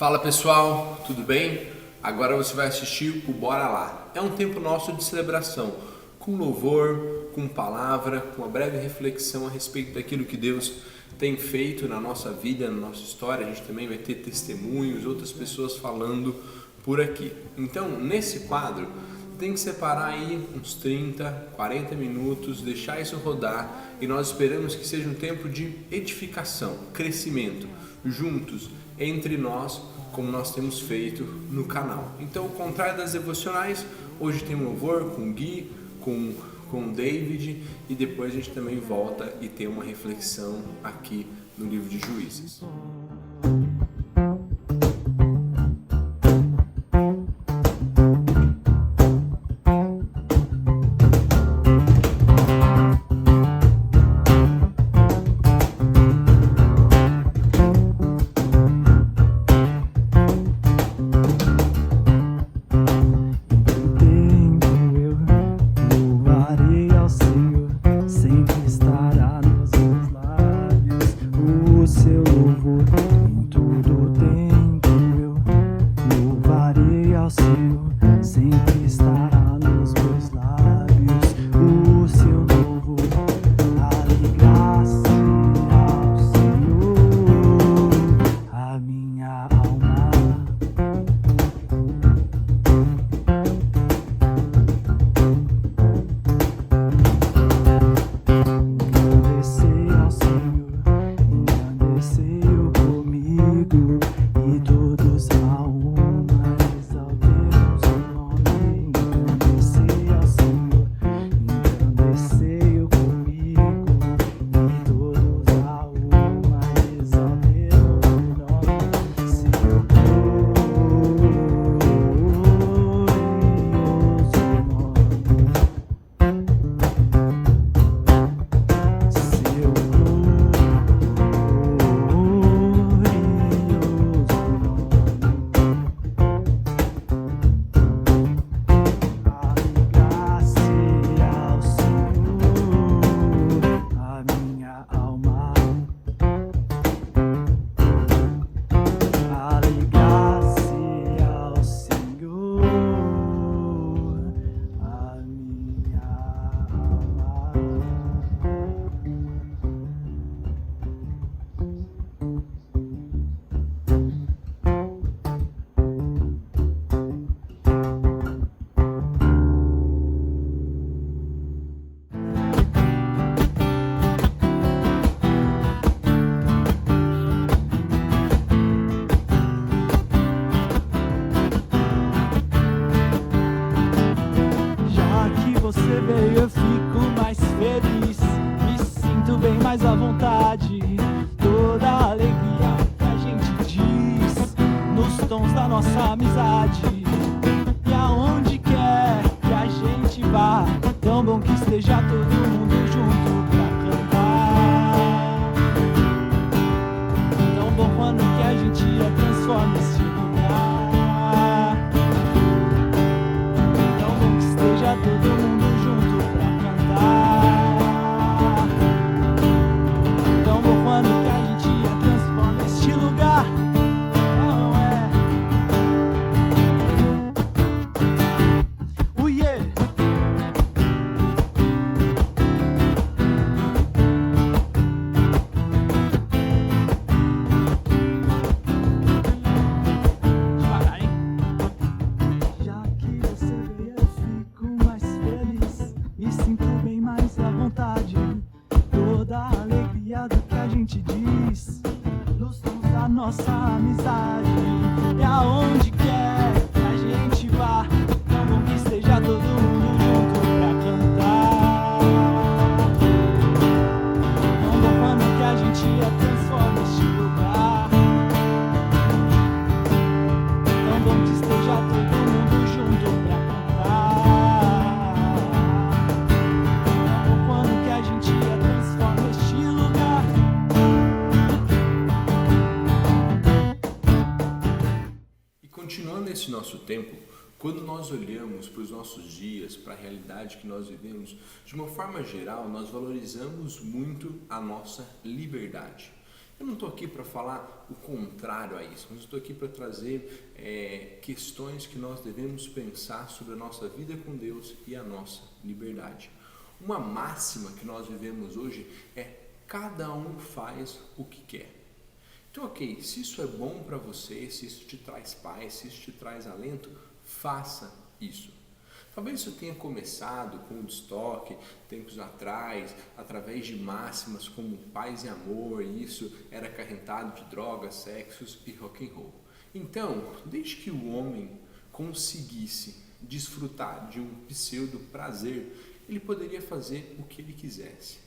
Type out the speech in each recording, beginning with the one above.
Fala pessoal, tudo bem? Agora você vai assistir o Bora Lá. É um tempo nosso de celebração, com louvor, com palavra, com uma breve reflexão a respeito daquilo que Deus tem feito na nossa vida, na nossa história. A gente também vai ter testemunhos, outras pessoas falando por aqui. Então, nesse quadro, tem que separar aí uns 30, 40 minutos, deixar isso rodar e nós esperamos que seja um tempo de edificação, crescimento, juntos, entre nós, como nós temos feito no canal. Então, ao contrário das devocionais, hoje tem um louvor com o Gui, com o David, e depois a gente também volta e tem uma reflexão aqui no livro de Juízes. Eu fico mais feliz, me sinto bem mais à vontade. Toda a alegria que a gente diz nos tons da nossa amizade. E aonde quer que a gente vá, tão bom que esteja todo mundo junto pra cantar. Tão bom quando que a gente transforma esse lugar. Tão bom que esteja todo mundo nossa amizade. E aonde quer que a gente vá, tão bom que esteja todo mundo junto pra cantar. Tão bom quando que a gente transforma este lugar. Tão bom que esteja todo mundo junto pra cantar. Tão bom quando que a gente transforma este lugar. Continuando esse nosso tempo, quando nós olhamos para os nossos dias, para a realidade que nós vivemos, de uma forma geral, nós valorizamos muito a nossa liberdade. Eu não estou aqui para falar o contrário a isso, mas estou aqui para trazer questões que nós devemos pensar sobre a nossa vida com Deus e a nossa liberdade. Uma máxima que nós vivemos hoje é: cada um faz o que quer. Então, ok, se isso é bom para você, se isso te traz paz, se isso te traz alento, faça isso. Talvez isso tenha começado com o Woodstock, tempos atrás, através de máximas como paz e amor, e isso era acarretado de drogas, sexos e rock and roll. Então, desde que o homem conseguisse desfrutar de um pseudo prazer, ele poderia fazer o que ele quisesse.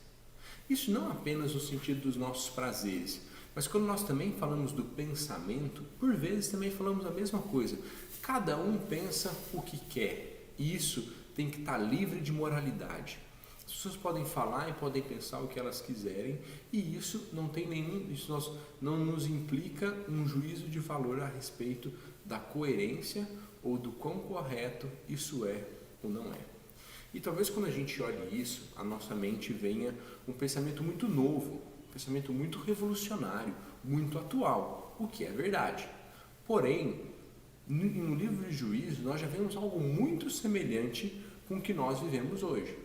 Isso não apenas no sentido dos nossos prazeres, mas quando nós também falamos do pensamento, por vezes também falamos a mesma coisa. Cada um pensa o que quer, e isso tem que estar livre de moralidade. As pessoas podem falar e podem pensar o que elas quiserem, e isso não nos implica um juízo de valor a respeito da coerência ou do quão correto isso é ou não é. E talvez quando a gente olhe isso, a nossa mente venha um pensamento muito novo, um pensamento muito revolucionário, muito atual, o que é verdade. Porém, no livro de Juízes, nós já vemos algo muito semelhante com o que nós vivemos hoje.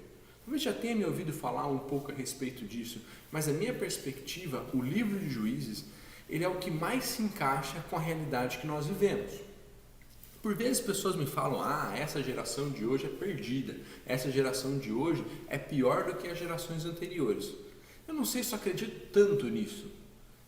Talvez já tenha me ouvido falar um pouco a respeito disso, mas a minha perspectiva, o livro de Juízes, ele é o que mais se encaixa com a realidade que nós vivemos. Por vezes pessoas me falam: essa geração de hoje é perdida, essa geração de hoje é pior do que as gerações anteriores. Eu não sei se eu acredito tanto nisso.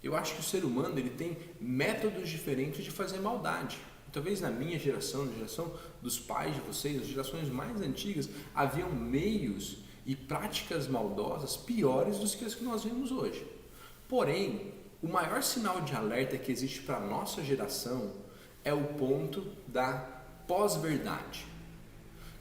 Eu acho que o ser humano ele tem métodos diferentes de fazer maldade. Talvez na minha geração, na geração dos pais de vocês, nas gerações mais antigas, haviam meios e práticas maldosas piores do que as que nós vemos hoje. Porém, o maior sinal de alerta que existe para a nossa geração é o ponto da pós-verdade.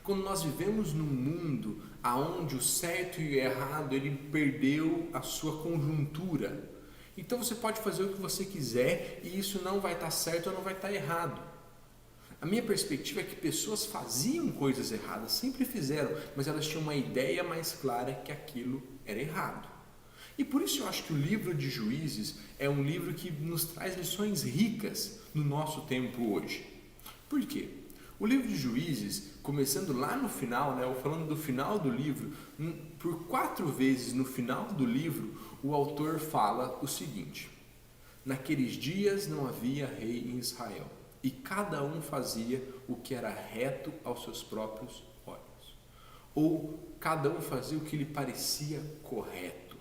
Quando nós vivemos num mundo onde o certo e o errado ele perdeu a sua conjuntura, então você pode fazer o que você quiser e isso não vai estar certo ou não vai estar errado. A minha perspectiva é que pessoas faziam coisas erradas, sempre fizeram, mas elas tinham uma ideia mais clara que aquilo era errado. E por isso eu acho que o livro de Juízes é um livro que nos traz lições ricas no nosso tempo hoje. Por quê? O livro de Juízes, começando lá no final, falando do final do livro, por 4 vezes no final do livro, o autor fala o seguinte: naqueles dias não havia rei em Israel, e cada um fazia o que era reto aos seus próprios olhos. Ou cada um fazia o que lhe parecia correto.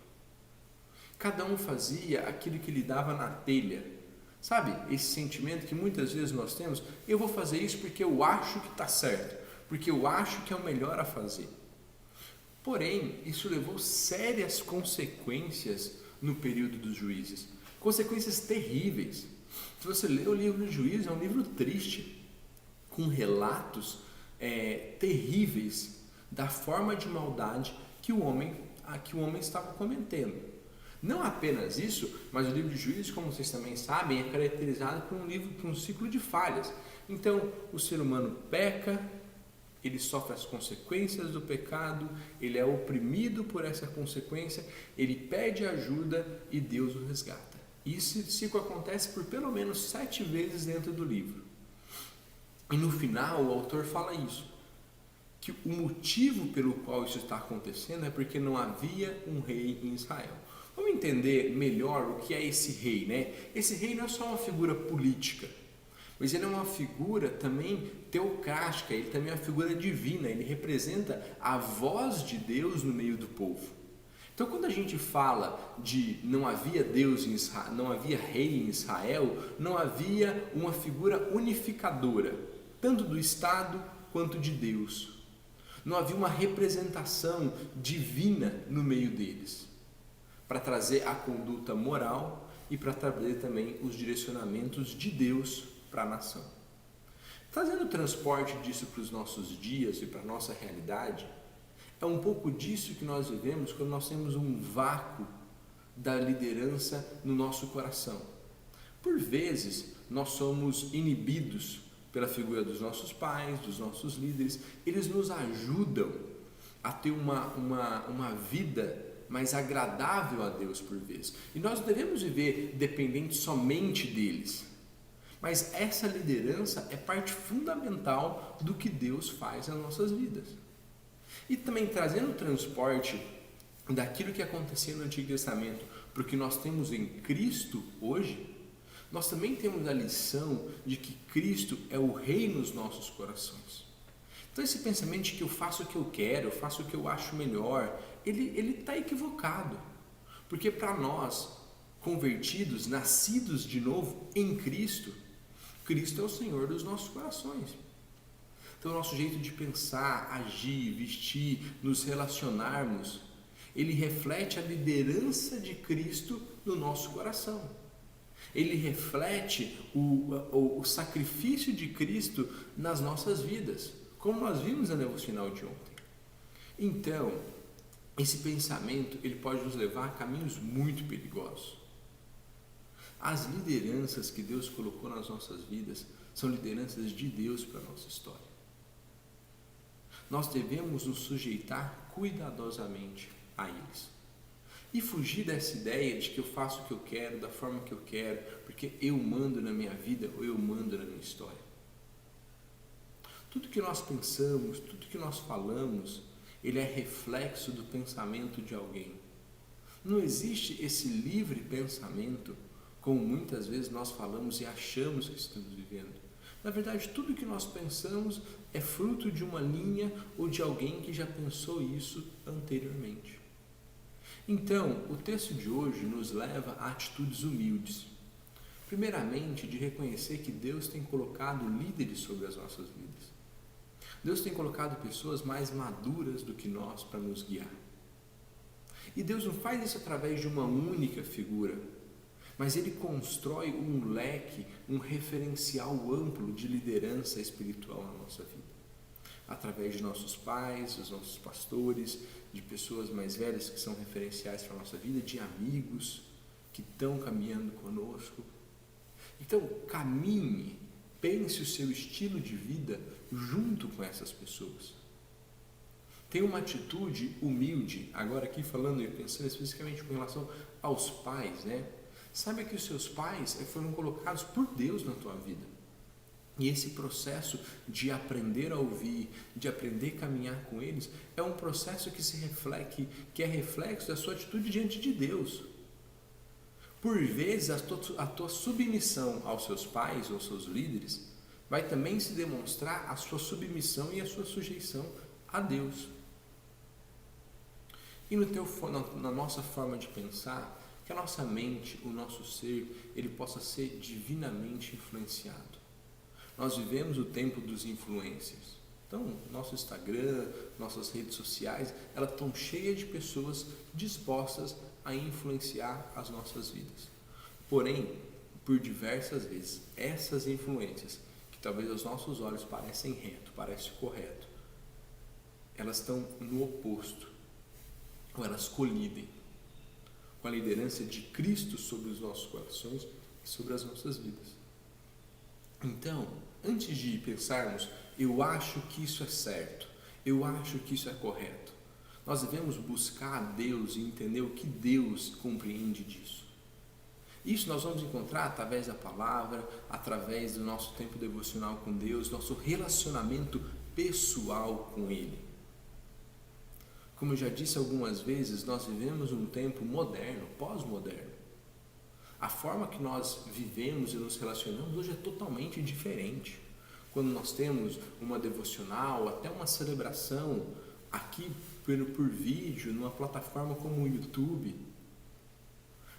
Cada um fazia aquilo que lhe dava na telha. Sabe, esse sentimento que muitas vezes nós temos: eu vou fazer isso porque eu acho que está certo, porque eu acho que é o melhor a fazer. Porém, isso levou sérias consequências no período dos juízes. Consequências terríveis. Se você lê o livro de Juízes, é um livro triste, com relatos terríveis da forma de maldade que o homem estava cometendo. Não apenas isso, mas o livro de Juízes, como vocês também sabem, é caracterizado por um ciclo de falhas. Então, o ser humano peca, ele sofre as consequências do pecado, ele é oprimido por essa consequência, ele pede ajuda e Deus o resgata. Esse ciclo acontece por pelo menos 7 vezes dentro do livro. E no final o autor fala isso, que o motivo pelo qual isso está acontecendo é porque não havia um rei em Israel. Vamos entender melhor o que é esse rei, né? Esse rei não é só uma figura política, mas ele é uma figura também teocrática, ele também é uma figura divina, ele representa a voz de Deus no meio do povo. Então, quando a gente fala de não havia Deus em Israel, não havia rei em Israel, não havia uma figura unificadora, tanto do Estado quanto de Deus. Não havia uma representação divina no meio deles, para trazer a conduta moral e para trazer também os direcionamentos de Deus para a nação. Fazendo o transporte disso para os nossos dias e para a nossa realidade, é um pouco disso que nós vivemos quando nós temos um vácuo da liderança no nosso coração. Por vezes, nós somos inibidos pela figura dos nossos pais, dos nossos líderes. Eles nos ajudam a ter uma vida mas agradável a Deus por vezes. E nós devemos viver dependentes somente deles. Mas essa liderança é parte fundamental do que Deus faz nas nossas vidas. E também trazendo o transporte daquilo que acontecia no Antigo Testamento para o que nós temos em Cristo hoje, nós também temos a lição de que Cristo é o Rei nos nossos corações. Então esse pensamento de que eu faço o que eu quero, eu faço o que eu acho melhor, ele está equivocado. Porque para nós, convertidos, nascidos de novo em Cristo, Cristo é o Senhor dos nossos corações. Então o nosso jeito de pensar, agir, vestir, nos relacionarmos, ele reflete a liderança de Cristo no nosso coração. Ele reflete o sacrifício de Cristo nas nossas vidas, como nós vimos na devocional de ontem. Então, esse pensamento ele pode nos levar a caminhos muito perigosos. As lideranças que Deus colocou nas nossas vidas são lideranças de Deus para a nossa história. Nós devemos nos sujeitar cuidadosamente a eles. E fugir dessa ideia de que eu faço o que eu quero, da forma que eu quero, porque eu mando na minha vida ou eu mando na minha história. Tudo que nós pensamos, tudo que nós falamos, ele é reflexo do pensamento de alguém. Não existe esse livre pensamento, como muitas vezes nós falamos e achamos que estamos vivendo. Na verdade, tudo que nós pensamos é fruto de uma linha ou de alguém que já pensou isso anteriormente. Então, o texto de hoje nos leva a atitudes humildes. Primeiramente, de reconhecer que Deus tem colocado líderes sobre as nossas vidas. Deus tem colocado pessoas mais maduras do que nós para nos guiar. E Deus não faz isso através de uma única figura, mas Ele constrói um leque, um referencial amplo de liderança espiritual na nossa vida. Através de nossos pais, dos nossos pastores, de pessoas mais velhas que são referenciais para a nossa vida, de amigos que estão caminhando conosco. Então, caminhe, pense o seu estilo de vida junto com essas pessoas. Tenha uma atitude humilde, agora aqui falando e pensando especificamente com relação aos pais, né? Saiba que os seus pais foram colocados por Deus na tua vida. E esse processo de aprender a ouvir, de aprender a caminhar com eles, é um processo que é reflexo da sua atitude diante de Deus. Por vezes, a tua submissão aos seus pais, aos seus líderes, vai também se demonstrar a sua submissão e a sua sujeição a Deus. E na nossa forma de pensar, que a nossa mente, o nosso ser, ele possa ser divinamente influenciado. Nós vivemos o tempo dos influencers. Então, nosso Instagram, nossas redes sociais, elas estão cheias de pessoas dispostas a influenciar as nossas vidas. Porém, por diversas vezes, essas influências, que talvez aos nossos olhos parecem reto, parecem correto, elas estão no oposto, ou elas colidem com a liderança de Cristo sobre os nossos corações e sobre as nossas vidas. Então, antes de pensarmos, eu acho que isso é certo, eu acho que isso é correto, nós devemos buscar a Deus e entender o que Deus compreende disso. Isso nós vamos encontrar através da palavra, através do nosso tempo devocional com Deus, nosso relacionamento pessoal com Ele. Como eu já disse algumas vezes, nós vivemos um tempo moderno, pós-moderno. A forma que nós vivemos e nos relacionamos hoje é totalmente diferente. Quando nós temos uma devocional, até uma celebração aqui por vídeo, numa plataforma como o YouTube.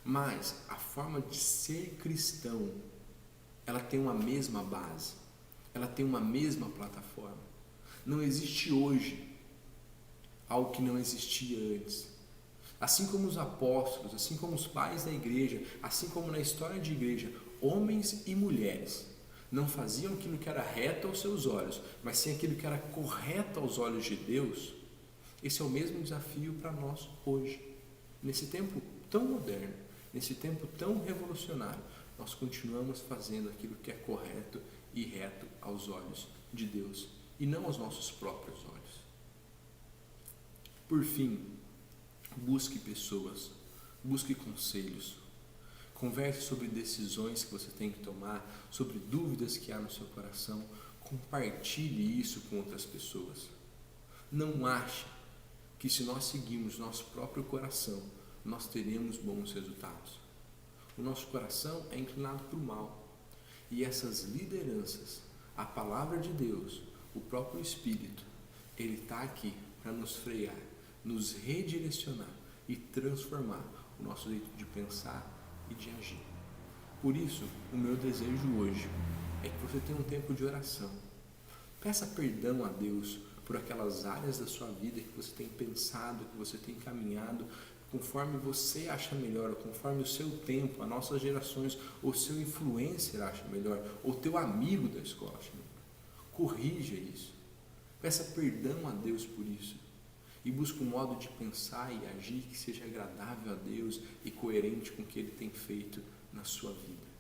Mas a forma de ser cristão, ela tem uma mesma base, ela tem uma mesma plataforma. Não existe hoje algo que não existia antes. Assim como os apóstolos, assim como os pais da igreja, assim como na história de igreja, homens e mulheres não faziam aquilo que era reto aos seus olhos, mas sim aquilo que era correto aos olhos de Deus. Esse é o mesmo desafio para nós hoje. Nesse tempo tão moderno, nesse tempo tão revolucionário, nós continuamos fazendo aquilo que é correto e reto aos olhos de Deus e não aos nossos próprios olhos. Por fim, Busque pessoas, busque conselhos, converse sobre decisões que você tem que tomar, sobre dúvidas que há no seu coração, compartilhe isso com outras pessoas. Não ache que se nós seguirmos nosso próprio coração, nós teremos bons resultados. O nosso coração é inclinado para o mal e essas lideranças, a palavra de Deus, o próprio Espírito, ele está aqui para nos frear, nos redirecionar e transformar o nosso jeito de pensar e de agir. Por isso, o meu desejo hoje é que você tenha um tempo de oração. Peça perdão a Deus por aquelas áreas da sua vida que você tem pensado, que você tem caminhado, conforme você acha melhor, ou conforme o seu tempo, as nossas gerações, ou seu influencer acha melhor, ou teu amigo da escola acha melhor. Corrija isso. Peça perdão a Deus por isso. E busque um modo de pensar e agir que seja agradável a Deus e coerente com o que Ele tem feito na sua vida.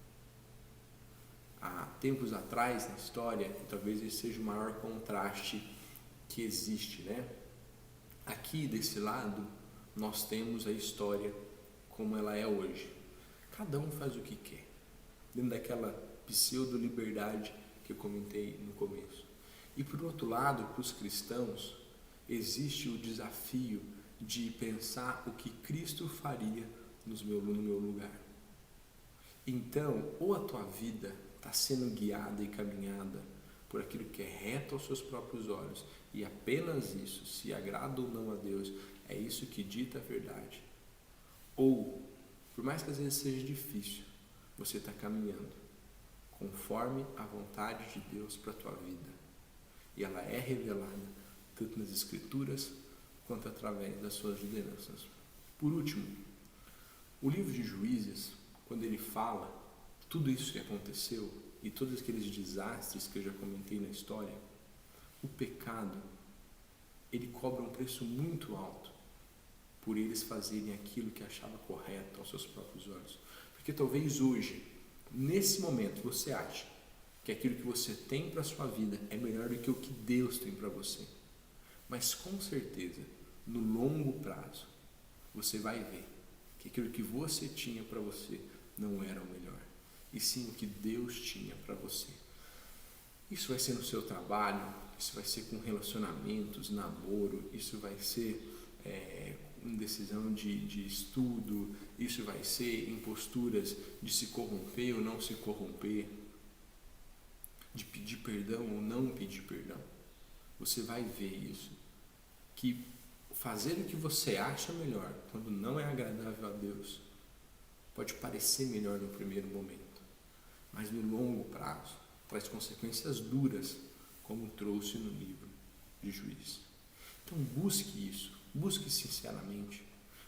Há tempos atrás na história, e talvez esse seja o maior contraste que existe, né? Aqui desse lado, nós temos a história como ela é hoje. Cada um faz o que quer, dentro daquela pseudo-liberdade que eu comentei no começo. E por outro lado, para os cristãos, existe o desafio de pensar o que Cristo faria no meu lugar. Então, ou a tua vida está sendo guiada e caminhada por aquilo que é reto aos seus próprios olhos, e apenas isso, se agrada ou não a Deus, é isso que dita a verdade. Ou, por mais que às vezes seja difícil, você está caminhando conforme a vontade de Deus para a tua vida. E ela é revelada tanto nas Escrituras quanto através das suas lideranças. Por último, o livro de Juízes, quando ele fala tudo isso que aconteceu e todos aqueles desastres que eu já comentei na história, o pecado, ele cobra um preço muito alto por eles fazerem aquilo que achava correto aos seus próprios olhos. Porque talvez hoje, nesse momento, você ache que aquilo que você tem para a sua vida é melhor do que o que Deus tem para você. Mas com certeza, no longo prazo, você vai ver que aquilo que você tinha para você não era o melhor, e sim o que Deus tinha para você. Isso vai ser no seu trabalho, isso vai ser com relacionamentos, namoro, isso vai ser em decisão de estudo, isso vai ser em posturas de se corromper ou não se corromper, de pedir perdão ou não pedir perdão. Você vai ver isso, que fazer o que você acha melhor, quando não é agradável a Deus, pode parecer melhor no primeiro momento, mas no longo prazo traz consequências duras, como trouxe no livro de Juízes. Então busque isso, busque sinceramente,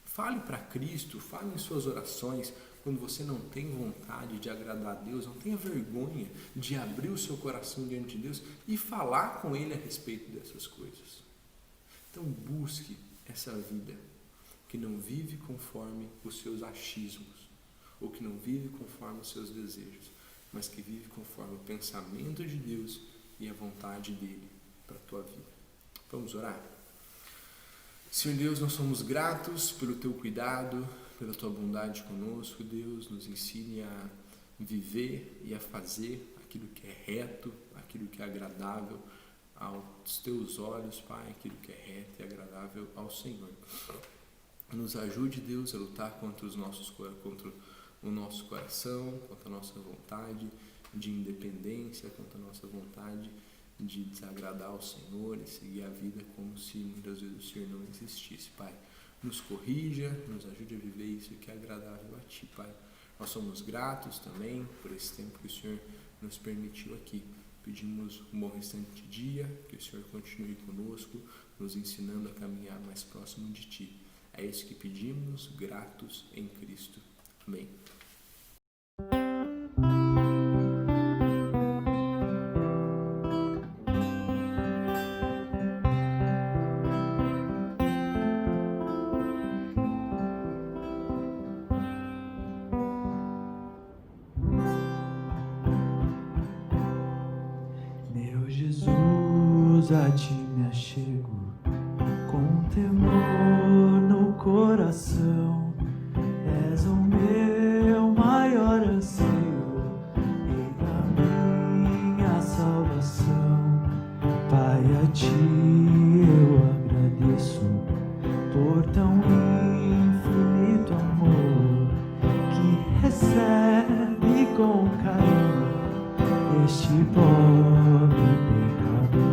fale para Cristo, fale em suas orações. Quando você não tem vontade de agradar a Deus, não tenha vergonha de abrir o seu coração diante de Deus e falar com Ele a respeito dessas coisas. Então busque essa vida que não vive conforme os seus achismos, ou que não vive conforme os seus desejos, mas que vive conforme o pensamento de Deus e a vontade dEle para a tua vida. Vamos orar? Senhor Deus, nós somos gratos pelo Teu cuidado, pela Tua bondade conosco. Deus, nos ensine a viver e a fazer aquilo que é reto, aquilo que é agradável aos Teus olhos, Pai, aquilo que é reto e agradável ao Senhor. Nos ajude, Deus, a lutar contra o nosso coração, contra a nossa vontade de independência, contra a nossa vontade de desagradar ao Senhor e seguir a vida como se muitas vezes o Senhor não existisse, Pai. Nos corrija, nos ajude a viver isso que é agradável a Ti, Pai. Nós somos gratos também por esse tempo que o Senhor nos permitiu aqui. Pedimos um bom restante de dia, que o Senhor continue conosco, nos ensinando a caminhar mais próximo de Ti. É isso que pedimos, gratos em Cristo. Amém. Meu Jesus, a Ti me achego com temor no coração. anseio e na minha salvação. Pai, a Ti eu agradeço por tão infinito amor que recebe com carinho este pobre pecador.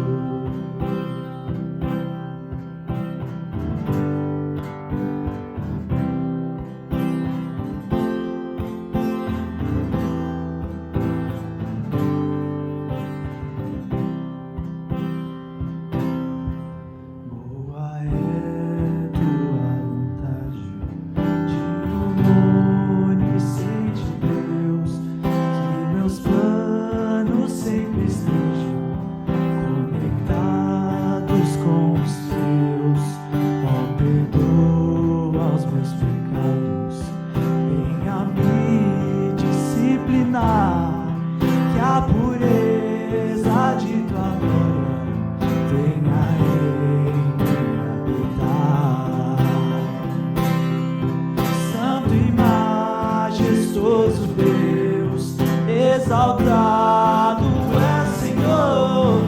Que a pureza de tua glória venha em mim habitar. Santo e majestoso Deus, exaltado é Senhor,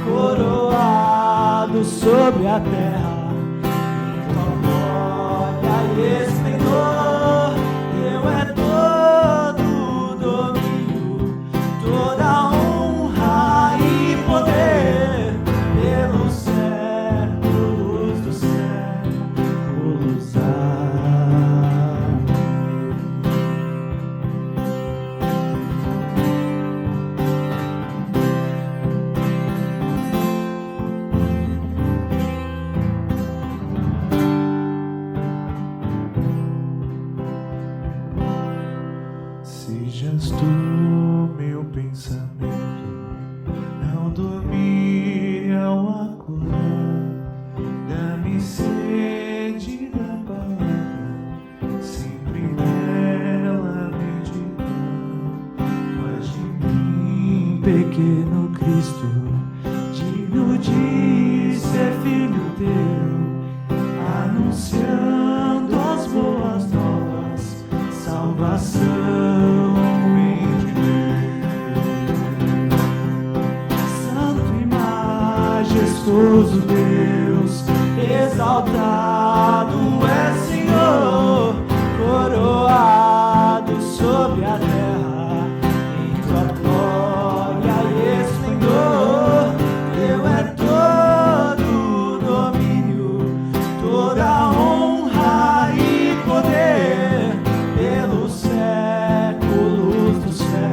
coroado sobre a terra, em tua glória e esplendor, teu é todo domínio, toda honra e poder, pelos séculos dos séculos. Sejas tu meu pensamento, não domine ao acordar. Dá-me sede da palavra, sempre nela meditar. Faz de mim, pequeno Cristo, digno de ser filho teu, anunciando as boas novas, salvação. Majestoso Deus, exaltado é Senhor, coroado sobre a terra, em tua glória e esplendor, teu é todo domínio, toda honra e poder, pelos séculos dos séculos.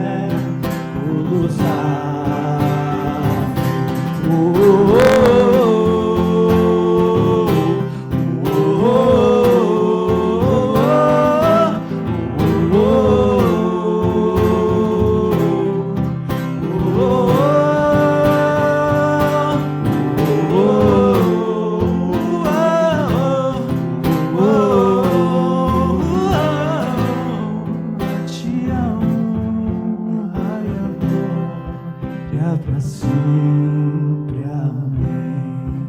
Pra sempre, amém.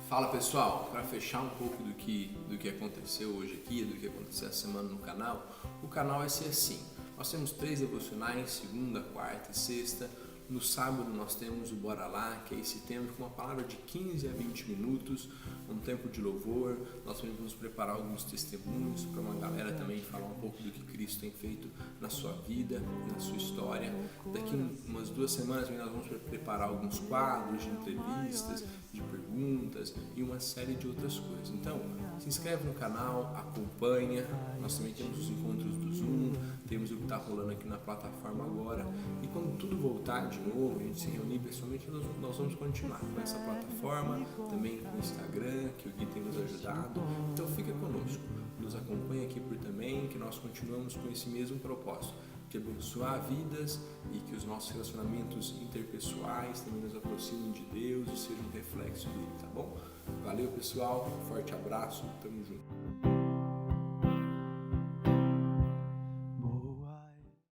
Fala pessoal, para fechar um pouco do que aconteceu hoje aqui, do que aconteceu essa semana no canal, o canal vai ser assim. Nós temos 3 devocionais, segunda, quarta e sexta. No sábado nós temos o Bora Lá, que é esse tempo com uma palavra de 15 a 20 minutos, um tempo de louvor. Nós também vamos preparar alguns testemunhos para uma galera também falar um pouco do que Cristo tem feito na sua vida, na sua história. Daqui umas 2 semanas nós vamos preparar alguns quadros de entrevistas, de perguntas e uma série de outras coisas. Então, se inscreve no canal, acompanha. Nós também temos os encontros do Zoom, temos o que está rolando aqui na plataforma agora. E quando tudo voltar de novo, a gente se reunir pessoalmente, nós vamos continuar com essa plataforma, também com o Instagram, que o Gui tem nos ajudado. Então fica conosco, nos acompanha aqui por também, que nós continuamos com esse mesmo propósito, de abençoar vidas e que os nossos relacionamentos interpessoais também nos aproximem de Deus e sejam um reflexo dele, tá bom? Valeu pessoal, um forte abraço, tamo junto.